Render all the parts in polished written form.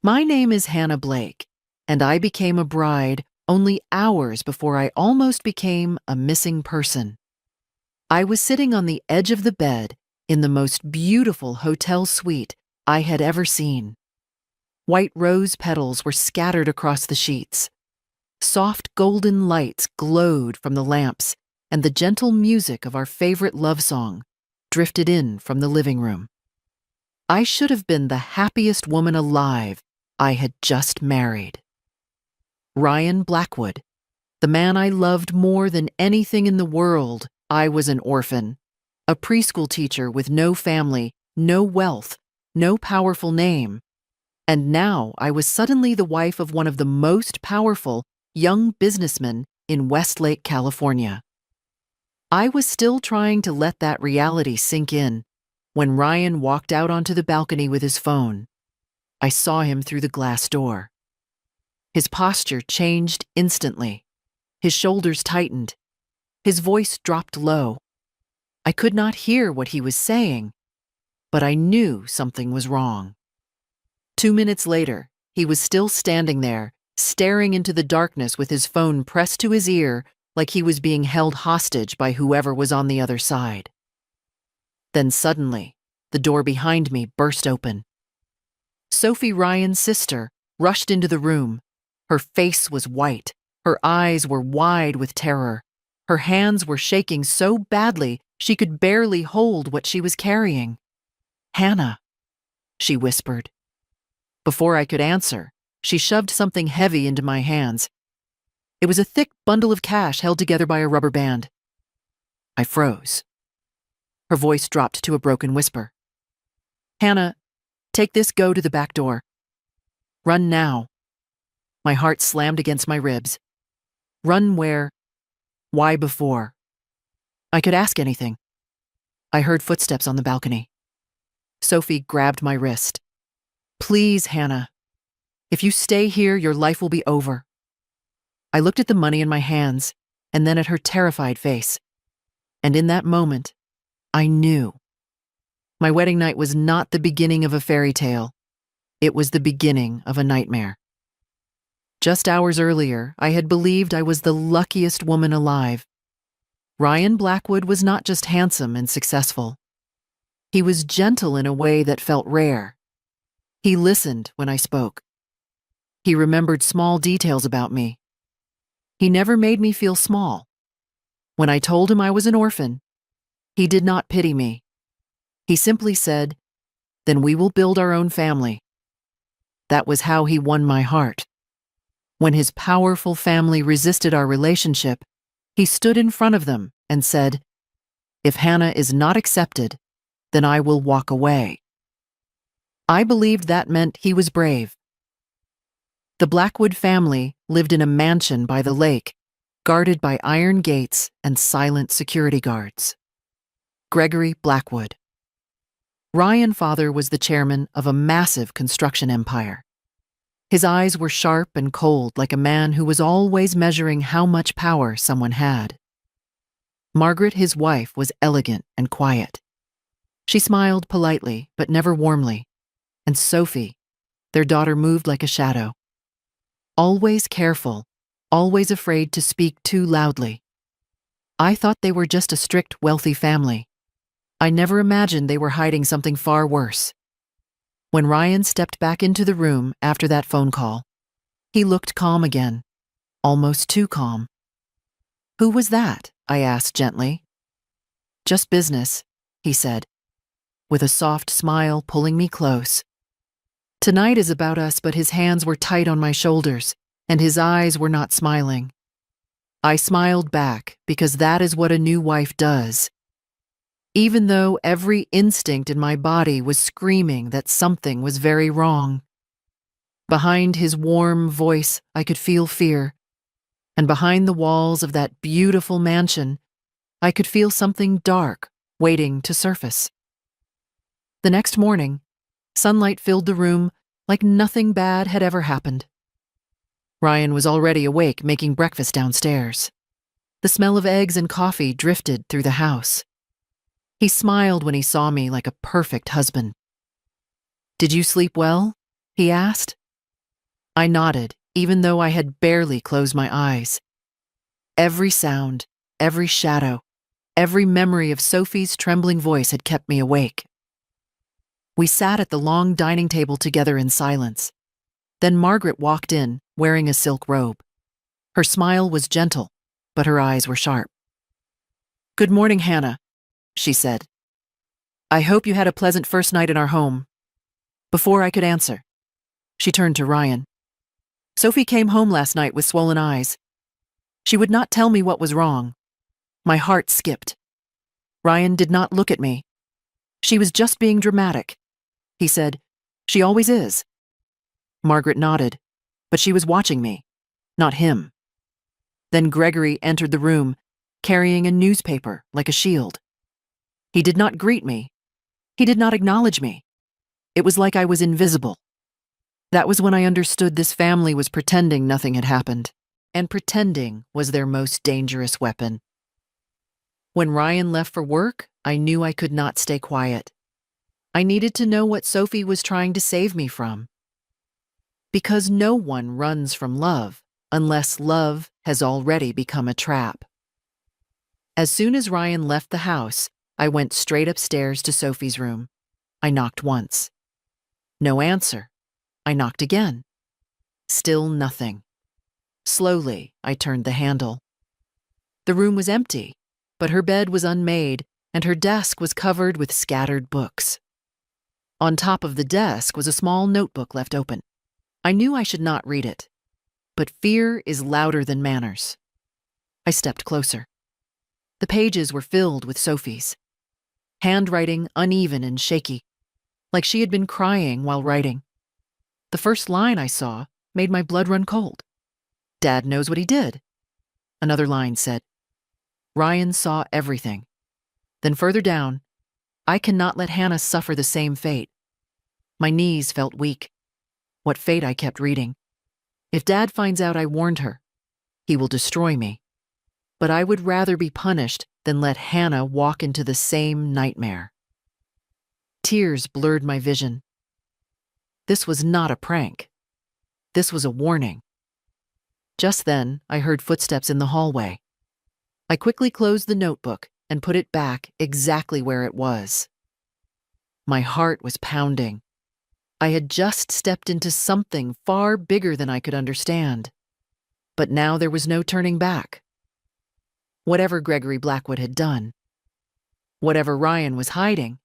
My name is Hannah Blake, and I became a bride only hours before I almost became a missing person. I was sitting on the edge of the bed in the most beautiful hotel suite I had ever seen. White rose petals were scattered across the sheets. Soft golden lights glowed from the lamps, and the gentle music of our favorite love song drifted in from the living room. I should have been the happiest woman alive. I had just married Ryan Blackwood, the man I loved more than anything in the world. I was an orphan, a preschool teacher with no family, no wealth, no powerful name. And now I was suddenly the wife of one of the most powerful young businessmen in Westlake, California. I was still trying to let that reality sink in when Ryan walked out onto the balcony with his phone. I saw him through the glass door. His posture changed instantly. His shoulders tightened. His voice dropped low. I could not hear what he was saying, but I knew something was wrong. 2 minutes later, he was still standing there, staring into the darkness with his phone pressed to his ear like he was being held hostage by whoever was on the other side. Then suddenly, the door behind me burst open. Sophie, Ryan's sister, rushed into the room. Her face was white. Her eyes were wide with terror. Her hands were shaking so badly she could barely hold what she was carrying. "Hannah," she whispered. Before I could answer, she shoved something heavy into my hands. It was a thick bundle of cash held together by a rubber band. I froze. Her voice dropped to a broken whisper. "Hannah, take this, go to the back door. Run now." My heart slammed against my ribs. Run where? Why before? I could ask anything. I heard footsteps on the balcony. Sophie grabbed my wrist. "Please, Hannah. If you stay here, your life will be over." I looked at the money in my hands and then at her terrified face. And in that moment, I knew. My wedding night was not the beginning of a fairy tale. It was the beginning of a nightmare. Just hours earlier, I had believed I was the luckiest woman alive. Ryan Blackwood was not just handsome and successful. He was gentle in a way that felt rare. He listened when I spoke. He remembered small details about me. He never made me feel small. When I told him I was an orphan, he did not pity me. He simply said, "Then we will build our own family." That was how he won my heart. When his powerful family resisted our relationship, he stood in front of them and said, "If Hannah is not accepted, then I will walk away." I believed that meant he was brave. The Blackwood family lived in a mansion by the lake, guarded by iron gates and silent security guards. Gregory Blackwood. Ryan father was the chairman of a massive construction empire. His eyes were sharp and cold, like a man who was always measuring how much power someone had. Margaret, his wife, was elegant and quiet. She smiled politely, but never warmly. And Sophie, their daughter, moved like a shadow. Always careful, always afraid to speak too loudly. I thought they were just a strict, wealthy family. I never imagined they were hiding something far worse. When Ryan stepped back into the room after that phone call, he looked calm again, almost too calm. "Who was that?" I asked gently. "Just business," he said, with a soft smile pulling me close. Tonight is about us, but his hands were tight on my shoulders, and his eyes were not smiling. I smiled back because that is what a new wife does. Even though every instinct in my body was screaming that something was very wrong. Behind his warm voice, I could feel fear. And behind the walls of that beautiful mansion, I could feel something dark waiting to surface. The next morning, sunlight filled the room like nothing bad had ever happened. Ryan was already awake, making breakfast downstairs. The smell of eggs and coffee drifted through the house. He smiled when he saw me like a perfect husband. "Did you sleep well?" he asked. I nodded, even though I had barely closed my eyes. Every sound, every shadow, every memory of Sophie's trembling voice had kept me awake. We sat at the long dining table together in silence. Then Margaret walked in, wearing a silk robe. Her smile was gentle, but her eyes were sharp. "Good morning, Hannah," she said. "I hope you had a pleasant first night in our home." Before I could answer, she turned to Ryan. "Sophie came home last night with swollen eyes. She would not tell me what was wrong." My heart skipped. Ryan did not look at me. "She was just being dramatic," he said. "She always is." Margaret nodded, but she was watching me, not him. Then Gregory entered the room, carrying a newspaper like a shield. He did not greet me. He did not acknowledge me. It was like I was invisible. That was when I understood this family was pretending nothing had happened, and pretending was their most dangerous weapon. When Ryan left for work, I knew I could not stay quiet. I needed to know what Sophie was trying to save me from. Because no one runs from love unless love has already become a trap. As soon as Ryan left the house, I went straight upstairs to Sophie's room. I knocked once. No answer. I knocked again. Still nothing. Slowly, I turned the handle. The room was empty, but her bed was unmade and her desk was covered with scattered books. On top of the desk was a small notebook left open. I knew I should not read it, but fear is louder than manners. I stepped closer. The pages were filled with Sophie's, handwriting uneven and shaky, like she had been crying while writing. The first line I saw made my blood run cold. "Dad knows what he did." Another line said, "Ryan saw everything." Then further down, "I cannot let Hannah suffer the same fate." My knees felt weak. What fate, I kept reading. "If Dad finds out I warned her, he will destroy me. But I would rather be punished than let Hannah walk into the same nightmare." Tears blurred my vision. This was not a prank. This was a warning. Just then, I heard footsteps in the hallway. I quickly closed the notebook and put it back exactly where it was. My heart was pounding. I had just stepped into something far bigger than I could understand. But now there was no turning back. Whatever Gregory Blackwood had done, whatever Ryan was hiding,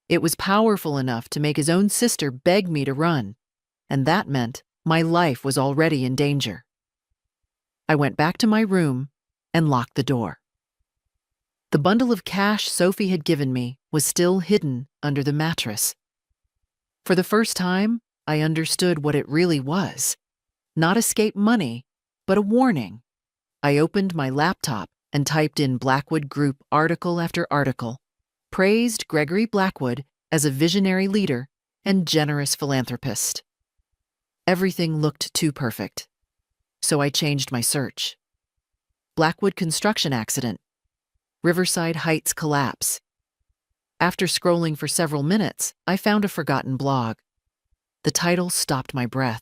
it was powerful enough to make his own sister beg me to run, and that meant my life was already in danger. I went back to my room and locked the door. The bundle of cash Sophie had given me was still hidden under the mattress. For the first time, I understood what it really was. Not escape money, but a warning. I opened my laptop and typed in Blackwood Group article after article, praised Gregory Blackwood as a visionary leader and generous philanthropist. Everything looked too perfect, so I changed my search. Blackwood construction accident. Riverside Heights collapse. After scrolling for several minutes, I found a forgotten blog. The title stopped my breath.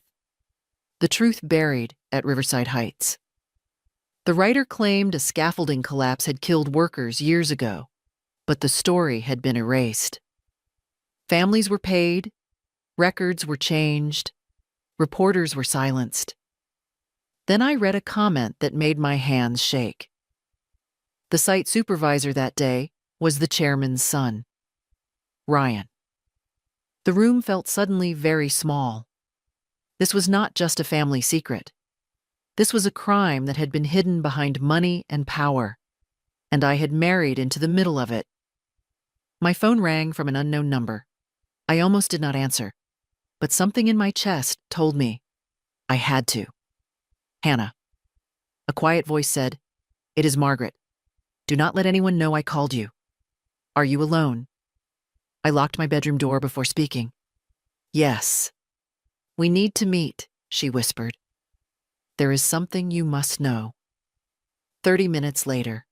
"The Truth Buried at Riverside Heights." The writer claimed a scaffolding collapse had killed workers years ago, but the story had been erased. Families were paid, records were changed, reporters were silenced. Then I read a comment that made my hands shake. The site supervisor that day was the chairman's son, Ryan. The room felt suddenly very small. This was not just a family secret. This was a crime that had been hidden behind money and power, and I had married into the middle of it. My phone rang from an unknown number. I almost did not answer, but something in my chest told me I had to. "Hannah." A quiet voice said, "It is Margaret. Do not let anyone know I called you. Are you alone?" I locked my bedroom door before speaking. "Yes." "We need to meet," she whispered. "There is something you must know." 30 minutes later,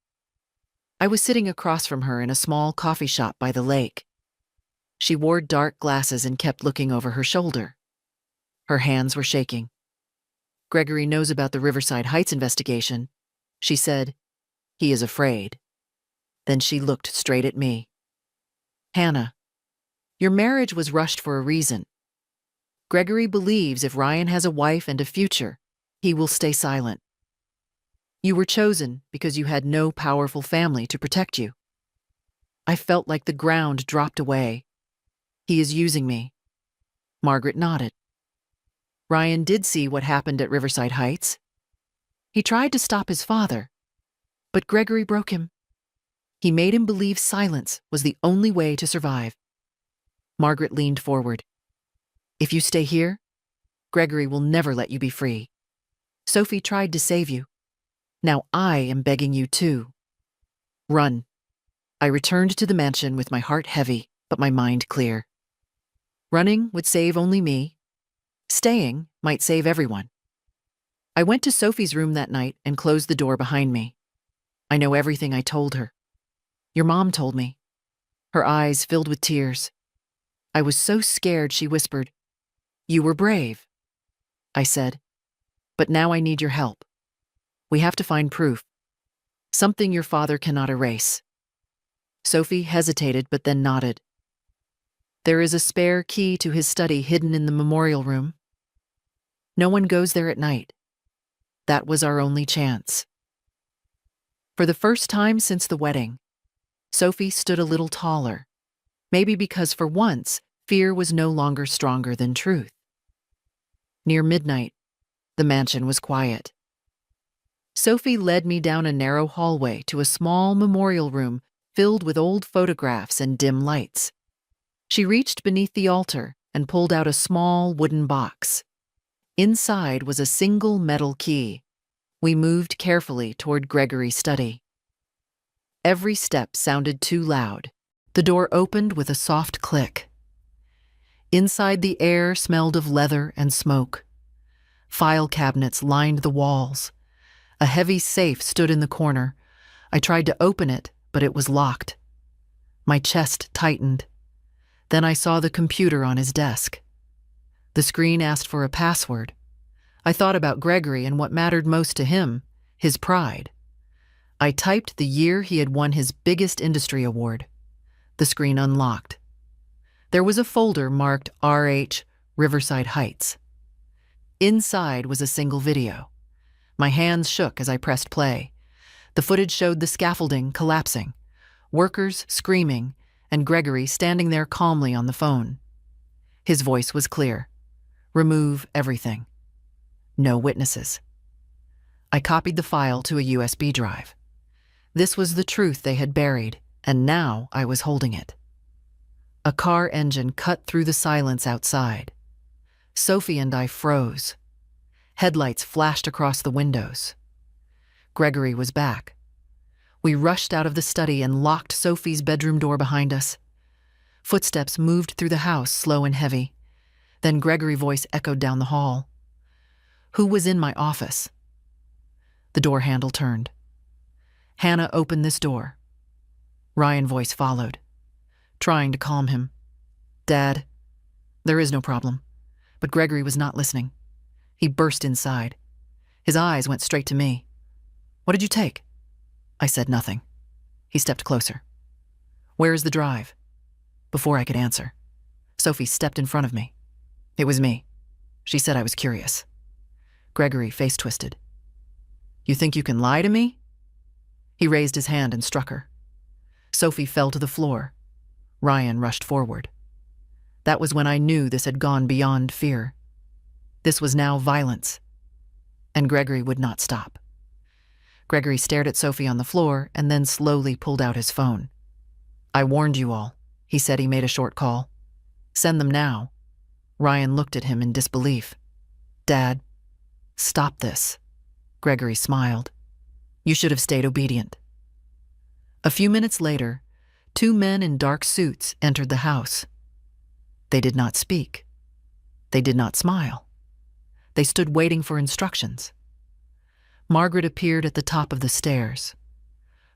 I was sitting across from her in a small coffee shop by the lake. She wore dark glasses and kept looking over her shoulder. Her hands were shaking. Gregory knows about the Riverside Heights investigation. She said, he is afraid. Then she looked straight at me. Hannah, your marriage was rushed for a reason. Gregory believes if Ryan has a wife and a future, he will stay silent. You were chosen because you had no powerful family to protect you. I felt like the ground dropped away. He is using me. Margaret nodded. Ryan did see what happened at Riverside Heights. He tried to stop his father, but Gregory broke him. He made him believe silence was the only way to survive. Margaret leaned forward. If you stay here, Gregory will never let you be free. Sophie tried to save you. Now I am begging you too. Run. I returned to the mansion with my heart heavy, but my mind clear. Running would save only me. Staying might save everyone. I went to Sophie's room that night and closed the door behind me. I know everything I told her. Your mom told me. Her eyes filled with tears. I was so scared, she whispered. You were brave. I said, but now I need your help. We have to find proof. Something your father cannot erase. Sophie hesitated but then nodded. There is a spare key to his study hidden in the memorial room. No one goes there at night. That was our only chance. For the first time since the wedding, Sophie stood a little taller, maybe because for once, fear was no longer stronger than truth. Near midnight, the mansion was quiet. Sophie led me down a narrow hallway to a small memorial room filled with old photographs and dim lights. She reached beneath the altar and pulled out a small wooden box. Inside was a single metal key. We moved carefully toward Gregory's study. Every step sounded too loud. The door opened with a soft click. Inside, the air smelled of leather and smoke. File cabinets lined the walls. A heavy safe stood in the corner. I tried to open it, but it was locked. My chest tightened. Then I saw the computer on his desk. The screen asked for a password. I thought about Gregory and what mattered most to him, his pride. I typed the year he had won his biggest industry award. The screen unlocked. There was a folder marked RH Riverside Heights. Inside was a single video. My hands shook as I pressed play. The footage showed the scaffolding collapsing, workers screaming, and Gregory standing there calmly on the phone. His voice was clear. Remove everything. No witnesses. I copied the file to a USB drive. This was the truth they had buried, and now I was holding it. A car engine cut through the silence outside. Sophie and I froze. Headlights flashed across the windows. Gregory was back. We rushed out of the study and locked Sophie's bedroom door behind us. Footsteps moved through the house, slow and heavy. Then Gregory's voice echoed down the hall. Who was in my office? The door handle turned. Hannah, opened this door. Ryan's voice followed, trying to calm him. Dad, there is no problem. But Gregory was not listening. He burst inside. His eyes went straight to me. What did you take? I said nothing. He stepped closer. Where is the drive? Before I could answer, Sophie stepped in front of me. It was me. She said I was curious. Gregory face twisted. You think you can lie to me? He raised his hand and struck her. Sophie fell to the floor. Ryan rushed forward. That was when I knew this had gone beyond fear. This was now violence. And Gregory would not stop. Gregory stared at Sophie on the floor and then slowly pulled out his phone. I warned you all, he said. He made a short call. Send them now. Ryan looked at him in disbelief. Dad, stop this. Gregory smiled. You should have stayed obedient. A few minutes later, 2 men in dark suits entered the house. They did not speak. They did not smile. They stood waiting for instructions. Margaret appeared at the top of the stairs.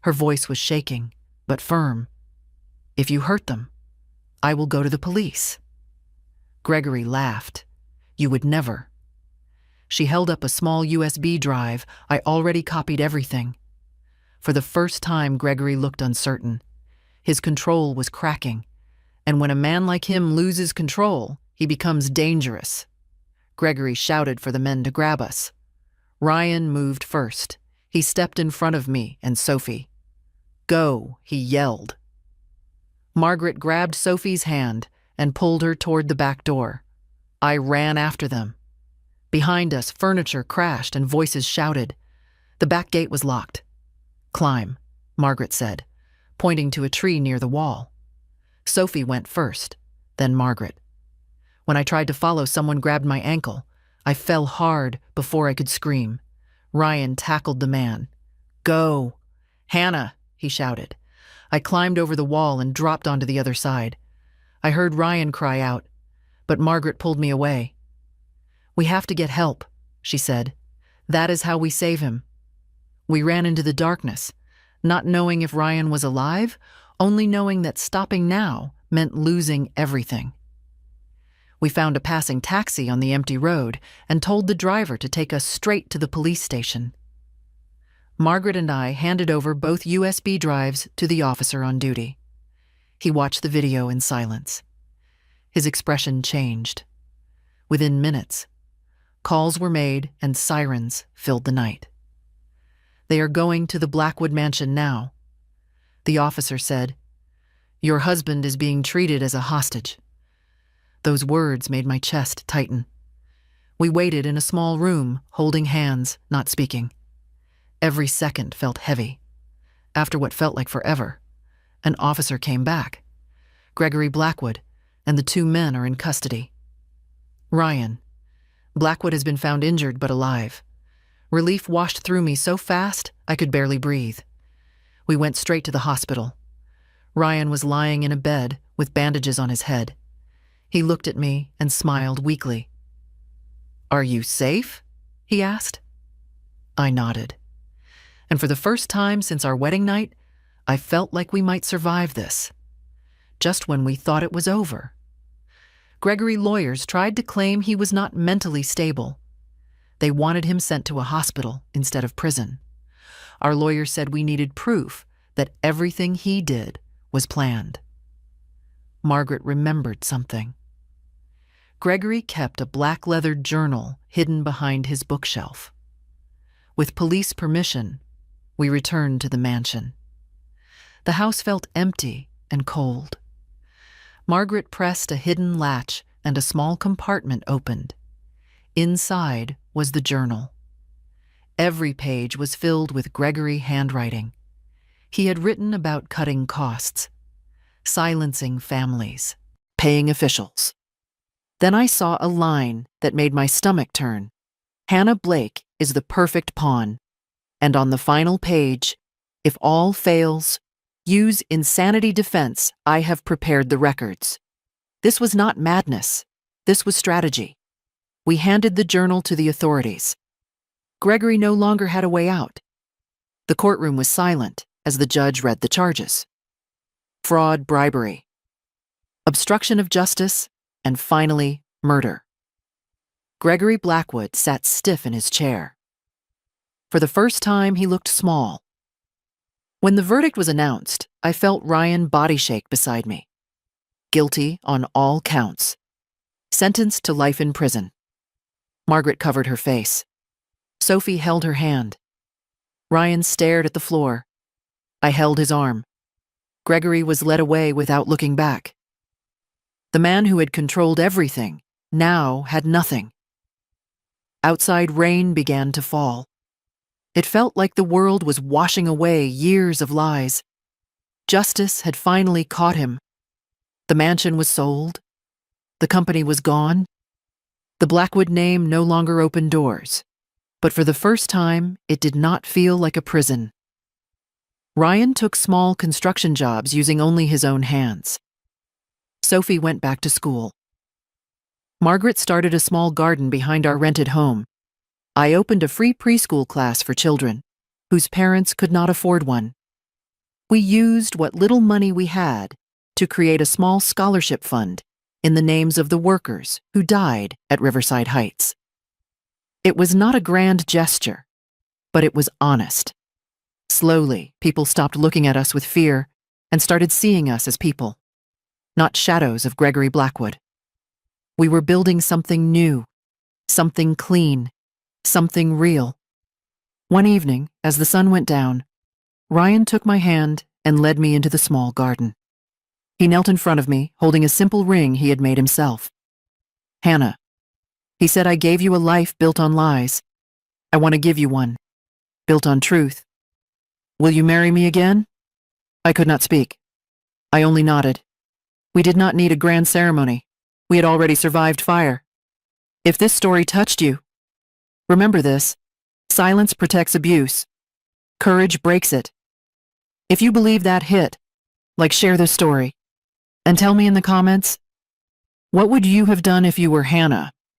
Her voice was shaking, but firm. If you hurt them, I will go to the police. Gregory laughed. You would never. She held up a small USB drive. I already copied everything. For the first time, Gregory looked uncertain. His control was cracking. And when a man like him loses control, he becomes dangerous. Gregory shouted for the men to grab us. Ryan moved first. He stepped in front of me and Sophie. "Go," he yelled. Margaret grabbed Sophie's hand and pulled her toward the back door. I ran after them. Behind us, furniture crashed and voices shouted. The back gate was locked. "Climb," Margaret said, pointing to a tree near the wall. Sophie went first, then Margaret. When I tried to follow, someone grabbed my ankle. I fell hard before I could scream. Ryan tackled the man. "Go." "Hannah," he shouted. I climbed over the wall and dropped onto the other side. I heard Ryan cry out, but Margaret pulled me away. "We have to get help," she said. "That is how we save him." We ran into the darkness, not knowing if Ryan was alive, only knowing that stopping now meant losing everything. We found a passing taxi on the empty road and told the driver to take us straight to the police station. Margaret and I handed over both USB drives to the officer on duty. He watched the video in silence. His expression changed. Within minutes, calls were made and sirens filled the night. "They are going to the Blackwood mansion now." The officer said, "Your husband is being treated as a hostage." Those words made my chest tighten. We waited in a small room, holding hands, not speaking. Every second felt heavy. After what felt like forever, an officer came back. Gregory Blackwood, and the two men are in custody. "Ryan, Blackwood has been found injured but alive." Relief washed through me so fast I could barely breathe. We went straight to the hospital. Ryan was lying in a bed with bandages on his head. He looked at me and smiled weakly. "Are you safe?" he asked. I nodded. And for the first time since our wedding night, I felt like we might survive this. Just when we thought it was over. Gregory lawyers tried to claim he was not mentally stable. They wanted him sent to a hospital instead of prison. Our lawyer said we needed proof that everything he did was planned. Margaret remembered something. Gregory kept a black leather journal hidden behind his bookshelf. With police permission, we returned to the mansion. The house felt empty and cold. Margaret pressed a hidden latch and a small compartment opened. Inside was the journal. Every page was filled with Gregory handwriting. He had written about cutting costs, silencing families, paying officials. Then I saw a line that made my stomach turn. "Hannah Blake is the perfect pawn." And on the final page, "If all fails, use insanity defense. I have prepared the records." This was not madness. This was strategy. We handed the journal to the authorities. Gregory no longer had a way out. The courtroom was silent as the judge read the charges. Fraud, bribery, obstruction of justice, and finally, murder. Gregory Blackwood sat stiff in his chair. For the first time, he looked small. When the verdict was announced, I felt Ryan body shake beside me. Guilty on all counts. Sentenced to life in prison. Margaret covered her face. Sophie held her hand. Ryan stared at the floor. I held his arm. Gregory was led away without looking back. The man who had controlled everything now had nothing. Outside, rain began to fall. It felt like the world was washing away years of lies. Justice had finally caught him. The mansion was sold. The company was gone. The Blackwood name no longer opened doors. But for the first time, it did not feel like a prison. Ryan took small construction jobs using only his own hands. Sophie went back to school. Margaret started a small garden behind our rented home. I opened a free preschool class for children whose parents could not afford one. We used what little money we had to create a small scholarship fund in the names of the workers who died at Riverside Heights. It was not a grand gesture, but it was honest. Slowly, people stopped looking at us with fear and started seeing us as people, not shadows of Gregory Blackwood. We were building something new, something clean, something real. One evening, as the sun went down, Ryan took my hand and led me into the small garden. He knelt in front of me, holding a simple ring he had made himself. "Hannah," he said, "I gave you a life built on lies. I want to give you one, built on truth. Will you marry me again?" I could not speak. I only nodded. We did not need a grand ceremony. We had already survived fire. If this story touched you, remember this: silence protects abuse. Courage breaks it. If you believe that hit, share this story. And tell me in the comments, what would you have done if you were Hannah?